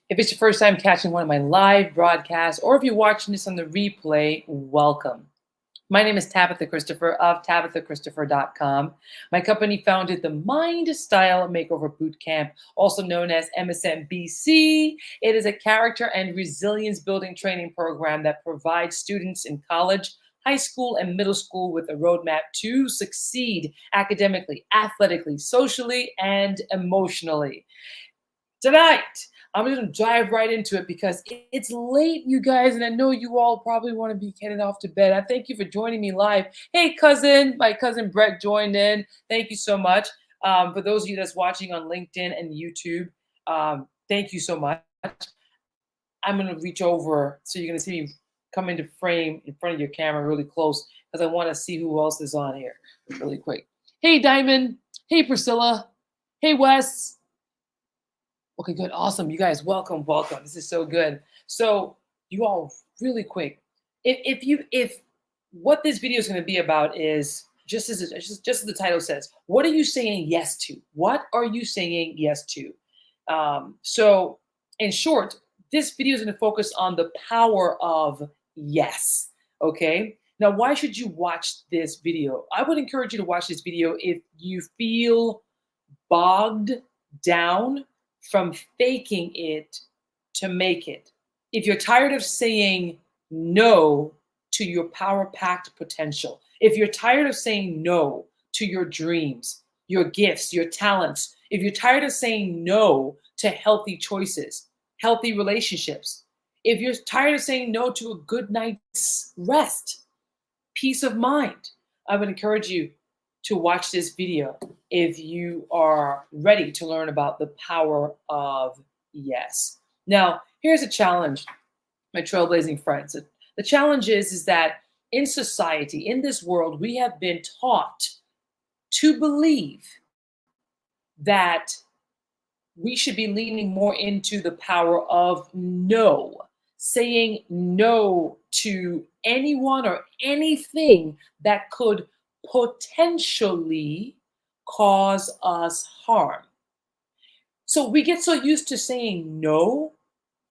If it's your first time catching one of my live broadcasts, or if you're watching this on the replay, welcome. My name is Tabitha Christopher of TabithaChristopher.com. My company founded the Mind Style Makeover Bootcamp, also known as MSMBC. It is a character and resilience building training program that provides students in college, high school, and middle school with a roadmap to succeed academically, athletically, socially, and emotionally. Tonight, I'm just gonna dive right into it because it's late, you guys, and I know you all probably want to be headed off to bed. I thank you for joining me live. Hey, cousin, my cousin Brett joined in. Thank you so much. For those of you that's watching on LinkedIn and YouTube, thank you so much. I'm gonna reach over so you're gonna see me come into frame in front of your camera really close because I want to see who else is on here really quick. Hey, Diamond. Hey, Priscilla. Hey, Wes. Okay, good. Awesome. You guys, welcome, welcome. This is so good. So you all really quick. If what this video is going to be about is just as the title says, what are you saying yes to? What are you saying yes to? So in short, this video is going to focus on the power of yes. Okay. Now, why should you watch this video? I would encourage you to watch this video if you feel bogged down from faking it to make it. If you're tired of saying no to your power packed potential, if you're tired of saying no to your dreams, your gifts, your talents, if you're tired of saying no to healthy choices, healthy relationships, if you're tired of saying no to a good night's rest, peace of mind, I would encourage you to watch this video if you are ready to learn about the power of yes. Now, here's a challenge, my trailblazing friends. The challenge is that in society, in this world, we have been taught to believe that we should be leaning more into the power of no, saying no to anyone or anything that could potentially cause us harm. So we get so used to saying no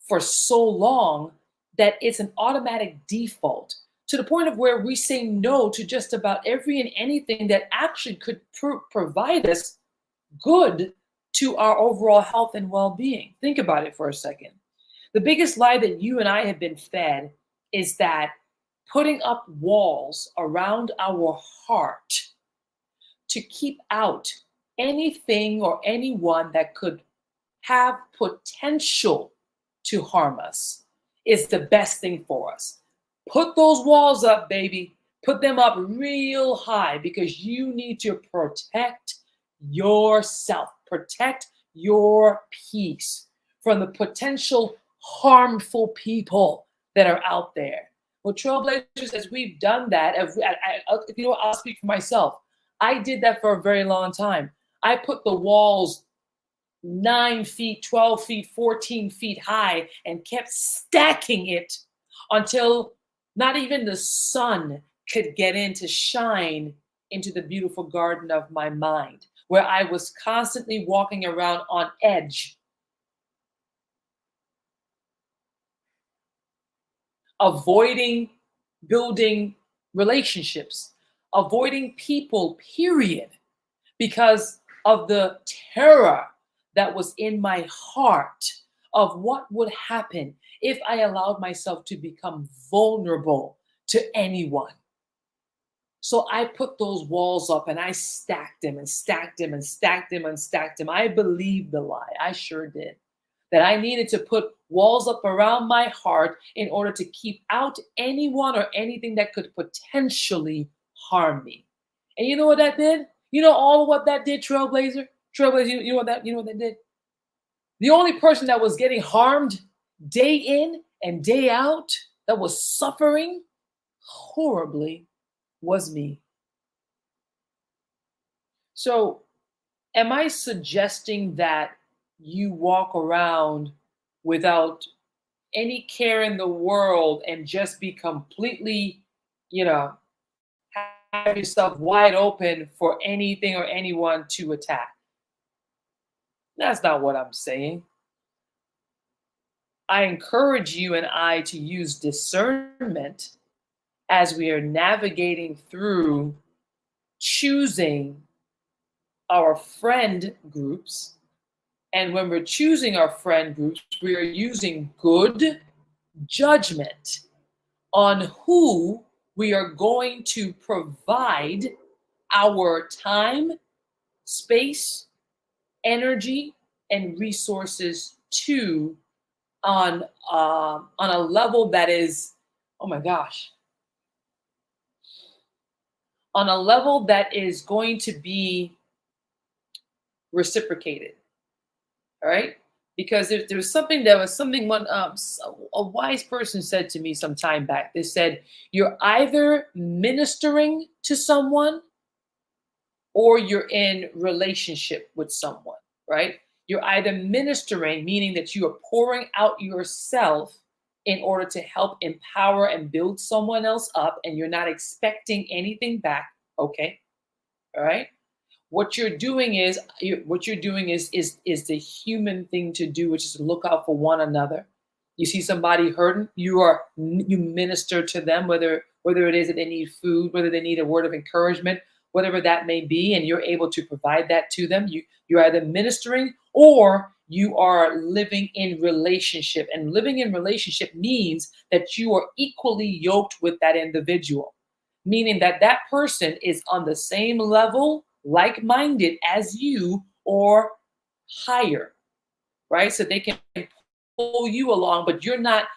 for so long that it's an automatic default to the point of where we say no to just about every and anything that actually could provide us good to our overall health and well-being. Think about it for a second. The biggest lie that you and I have been fed is that putting up walls around our heart to keep out anything or anyone that could have potential to harm us is the best thing for us. Put those walls up, baby. Put them up real high because you need to protect yourself, protect your peace from the potential harmful people that are out there. Well, Trailblazers, as we've done that, I'll speak for myself. I did that for a very long time. I put the walls 9 feet, 12 feet, 14 feet high and kept stacking it until not even the sun could get in to shine into the beautiful garden of my mind, where I was constantly walking around on edge, avoiding building relationships, avoiding people, period, because of the terror that was in my heart of what would happen if I allowed myself to become vulnerable to anyone. So I put those walls up and I stacked them and stacked them and stacked them and stacked them. I believed the lie. I sure did. That I needed to put walls up around my heart in order to keep out anyone or anything that could potentially harm me. And you know what that did? You know all of what that did, Trailblazer? Trailblazer, you know what that did? The only person that was getting harmed day in and day out, that was suffering horribly, was me. So, am I suggesting that you walk around without any care in the world and just be completely, you know, have yourself wide open for anything or anyone to attack? That's not what I'm saying. I encourage you and I to use discernment as we are navigating through choosing our friend groups. And when we're choosing our friend groups, we are using good judgment on who we are going to provide our time, space, energy, and resources to on a level that is, oh my gosh, on a level that is going to be reciprocated. All right. Because there was something that was something one a wise person said to me some time back. They said, you're either ministering to someone or you're in relationship with someone, right? You're either ministering, meaning that you are pouring out yourself in order to help empower and build someone else up, and you're not expecting anything back. Okay. All right. What you're doing is the human thing to do, which is to look out for one another. You see somebody hurting, you minister to them, whether it is that they need food, whether they need a word of encouragement, whatever that may be, and you're able to provide that to them. You're either ministering or you are living in relationship. And living in relationship means that you are equally yoked with that individual, meaning that that person is on the same level, like minded as you, or higher, right? So they can pull you along, but you're not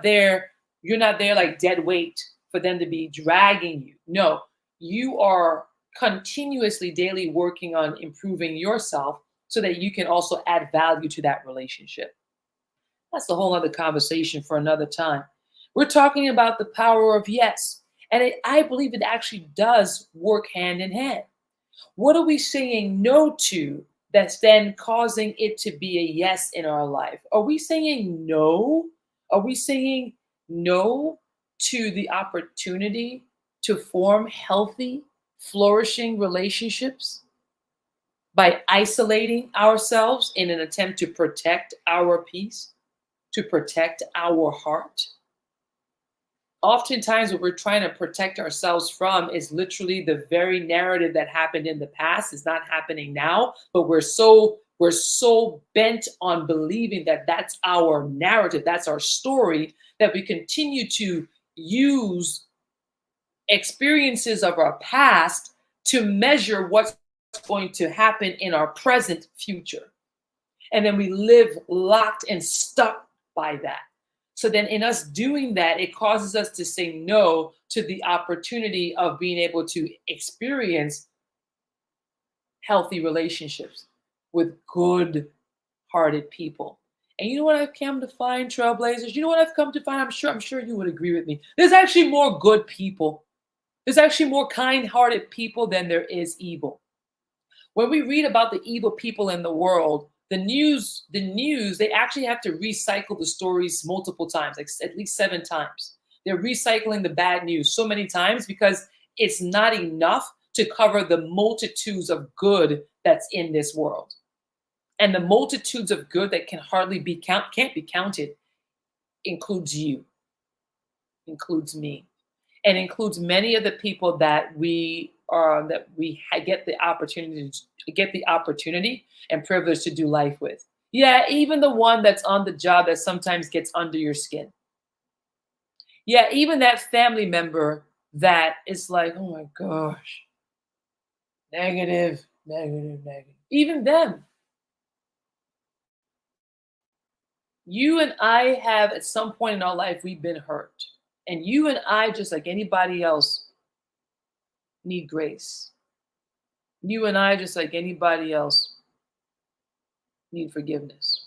there like dead weight for them to be dragging you. No, you are continuously daily working on improving yourself so that you can also add value to that relationship. That's a whole other conversation for another time. We're talking about the power of yes. And I believe it actually does work hand in hand. What are we saying no to that's then causing it to be a yes in our life? Are we saying no? Are we saying no to the opportunity to form healthy, flourishing relationships by isolating ourselves in an attempt to protect our peace, to protect our heart? Oftentimes what we're trying to protect ourselves from is literally the very narrative that happened in the past is not happening now, but we're so bent on believing that that's our narrative, that's our story, that we continue to use experiences of our past to measure what's going to happen in our present future. And then we live locked and stuck by that. So then, in us doing that, it causes us to say no to the opportunity of being able to experience healthy relationships with good hearted people. And you know what I've come to find, trailblazers? You know what I've come to find? I'm sure you would agree with me. There's actually more good people. There's actually more kind hearted people than there is evil. When we read about the evil people in the world, the news, they actually have to recycle the stories multiple times, like at least 7 times. They're recycling the bad news so many times because it's not enough to cover the multitudes of good that's in this world. And the multitudes of good that can't be counted includes you, includes me, and includes many of the people that we get the opportunity and privilege to do life with. Yeah, even the one that's on the job that sometimes gets under your skin. Yeah, even that family member that is like, oh my gosh, negative, negative, negative. Even them. You and I have at some point in our life we've been hurt. And you and I, just like anybody else, need grace. You and I, just like anybody else, need forgiveness.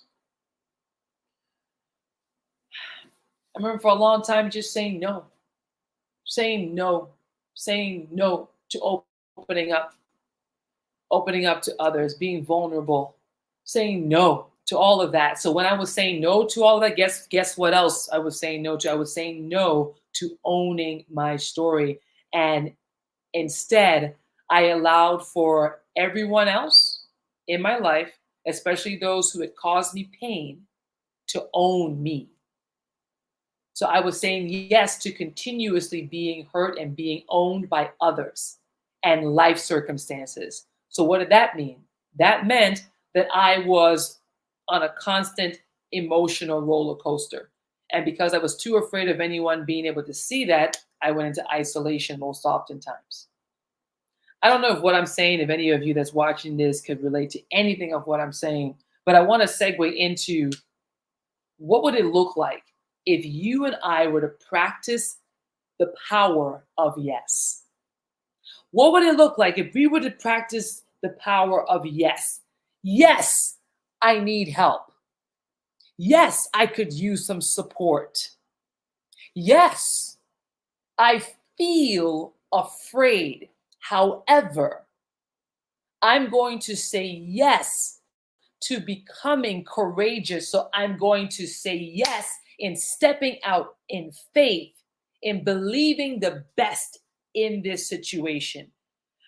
I remember for a long time just saying no, saying no to opening up, opening up to others, being vulnerable, saying no to all of that. So when I was saying no to all of that, guess what else I was saying no to? I was saying no to owning my story. And instead, I allowed for everyone else in my life, especially those who had caused me pain, to own me. So I was saying yes to continuously being hurt and being owned by others and life circumstances. So what did that mean? That meant that I was on a constant emotional roller coaster. And because I was too afraid of anyone being able to see that, I went into isolation most oftentimes. I don't know if what I'm saying, if any of you that's watching this could relate to anything of what I'm saying, but I want to segue into what would it look like if you and I were to practice the power of yes? What would it look like if we were to practice the power of yes? Yes, I need help. Yes, I could use some support. Yes, I feel afraid. However, I'm going to say yes to becoming courageous. So I'm going to say yes in stepping out in faith, in believing the best in this situation.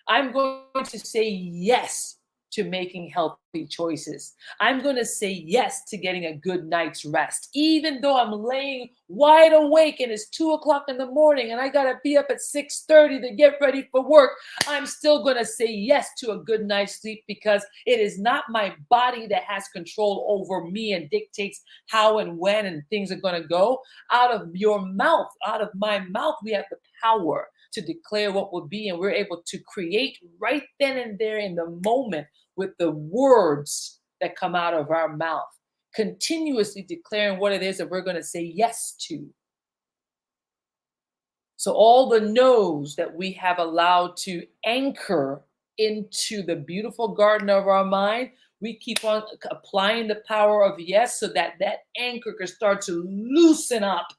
I'm going to say yes to making healthy choices. I'm going to say yes to getting a good night's rest, even though I'm laying wide awake and it's 2 o'clock in the morning and I got to be up at 6:30 to get ready for work. I'm still going to say yes to a good night's sleep because it is not my body that has control over me and dictates how and when and things are going to go. Out of your mouth, out of my mouth, we have the power to declare what will be, and we're able to create right then and there in the moment with the words that come out of our mouth, continuously declaring what it is that we're going to say yes to. So all the no's that we have allowed to anchor into the beautiful garden of our mind, we keep on applying the power of yes so that that anchor can start to loosen up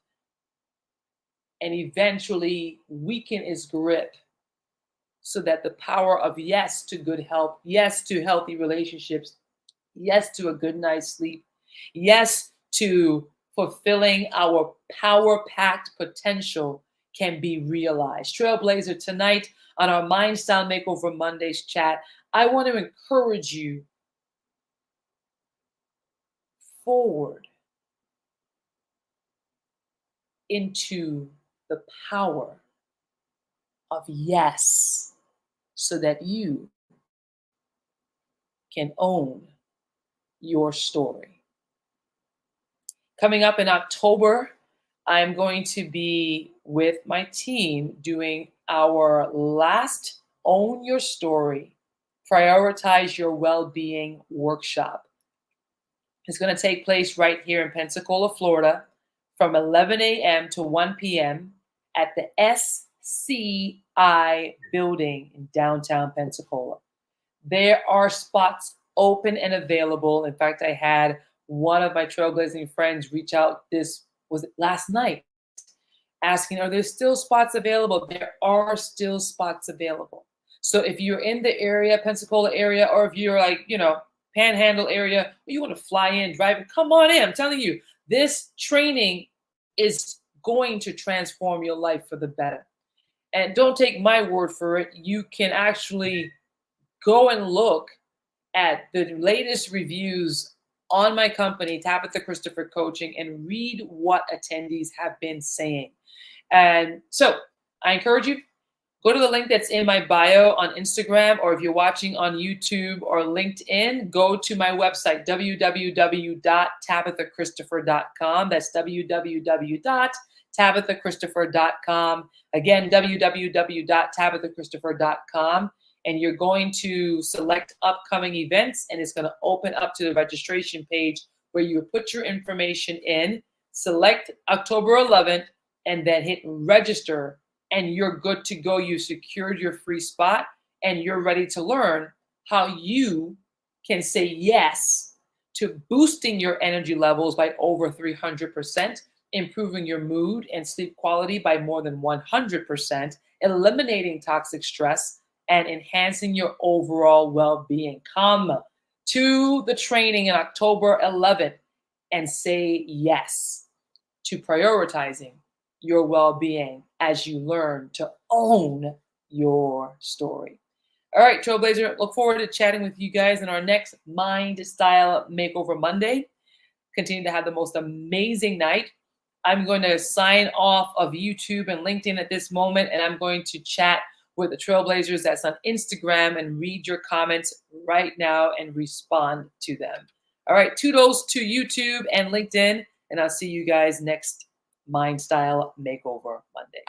and eventually weaken its grip, so that the power of yes to good health, yes to healthy relationships, yes to a good night's sleep, yes to fulfilling our power packed potential can be realized. Trailblazer, tonight on our Mind Style Makeover Mondays chat, I want to encourage you forward into the power of yes so that you can own your story. Coming up in October, I'm going to be with my team doing our last Own Your Story, Prioritize Your Well-Being workshop. It's going to take place right here in Pensacola, Florida, from 11 a.m. to 1 p.m. at the SCI building in downtown Pensacola. There are spots open and available. In fact, I had one of my trailblazing friends reach out, this was last night, asking, are there still spots available? There are still spots available. So if you're in the area, Pensacola area, or if you're like, Panhandle area, you want to fly in, drive in, come on in. I'm telling you, this training is going to transform your life for the better. And don't take my word for it. You can actually go and look at the latest reviews on my company, Tabitha Christopher Coaching, and read what attendees have been saying. And so I encourage you, go to the link that's in my bio on Instagram, or if you're watching on YouTube or LinkedIn, go to my website, www.tabithachristopher.com. That's www.tabithachristopher.com. Again, www.tabithachristopher.com. And you're going to select upcoming events, and it's going to open up to the registration page where you put your information in, select October 11th, and then hit register, and you're good to go. You secured your free spot, and you're ready to learn how you can say yes to boosting your energy levels by over 300%, improving your mood and sleep quality by more than 100%, eliminating toxic stress, and enhancing your overall well-being. Come to the training on October 11th and say yes to prioritizing your well-being as you learn to own your story. All right, Trailblazer, look forward to chatting with you guys in our next Mind Style Makeover Monday. Continue to have the most amazing night. I'm going to sign off of YouTube and LinkedIn at this moment, and I'm going to chat with the Trailblazers that's on Instagram and read your comments right now and respond to them. All right, toodles to YouTube and LinkedIn, and I'll see you guys next Mind Style Makeover Monday.